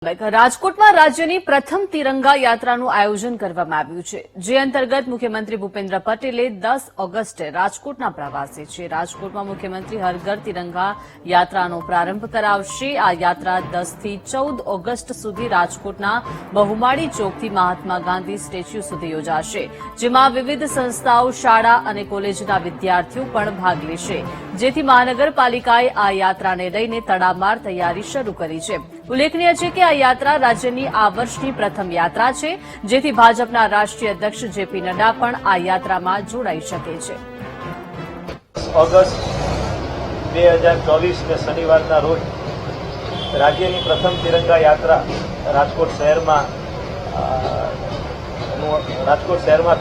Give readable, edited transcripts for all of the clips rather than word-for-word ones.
રાજકોટમાં રાજ્યની પ્રથમ તિરંગા યાત્રાનું આયોજન કરવામાં આવ્યું છે, જે અંતર્ગત મુખ્યમંત્રી ભૂપેન્દ્ર પટેલે 10 ઓગસ્ટે રાજકોટના પ્રવાસે છે. રાજકોટમાં મુખ્યમંત્રી હર ઘર તિરંગા યાત્રાનો પ્રારંભ કરાવશે. આ યાત્રા 10 થી 14 ઓગસ્ટ સુધી રાજકોટના બહુમાળી ચોકથી મહાત્મા ગાંધી સ્ટેચ્યુ સુધી યોજાશે, જેમાં વિવિધ સંસ્થાઓ, શાળા અને કોલેજના વિદ્યાર્થીઓ પણ ભાગ લેશે, જેથી મહાનગરપાલિકાએ આ યાત્રાને લઈને તડામાર તૈયારી શરૂ કરી છે. ઉલ્લેખનીય છે કે આ યાત્રા રાજ્યની આ વર્ષની પ્રથમ યાત્રા છે, જેથી ભાજપના રાષ્ટ્રીય અધ્યક્ષ જેપી નડ્ડા પણ આ યાત્રામાં જોડાઈ શકે છે. ઓગસ્ટ 2024 શનિવારના રોજ રાજ્યની પ્રથમ તિરંગા યાત્રા રાજકોટ શહેરમાં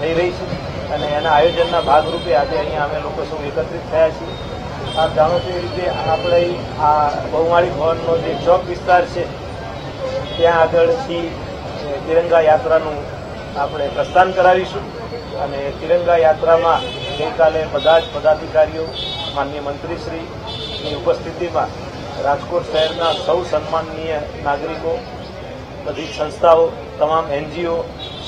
થઈ રહી છે અને એના આયોજનના ભાગરૂપે આજે અહીંયા અમે લોકો સૌ એકત્રિત થયા છીએ. આપ જાણો છો એ રીતે આપણે આ બહુમાળી ભવનનો જે ચોક વિસ્તાર છે ત્યાં આગળથી તિરંગા યાત્રાનું આપણે પ્રસ્થાન કરાવીશું અને તિરંગા યાત્રામાં ગઈકાલે બધા જ પદાધિકારીઓ, માનનીય મંત્રીશ્રીની ઉપસ્થિતિમાં રાજકોટ શહેરના સૌ સન્માનનીય નાગરિકો, બધી સંસ્થાઓ, તમામ NGO,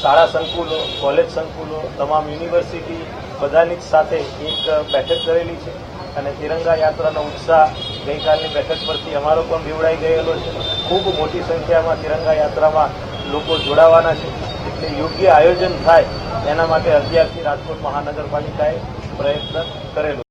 શાળા સંકુલો, કોલેજ સંકુલો, તમામ યુનિવર્સિટી બધાની જ સાથે એક બેઠક કરેલી છે અને તિરંગા યાત્રાનો ઉત્સાહ ગઈકાલની બેઠક પરથી અમારો પણ બીવડાઈ ગયેલો છે. ખૂબ મોટી સંખ્યામાં તિરંગા યાત્રામાં લોકો જોડાવાના છે, એટલે યોગ્ય આયોજન થાય એના માટે અત્યારથી રાજકોટ મહાનગરપાલિકાએ પ્રયત્ન કરેલો.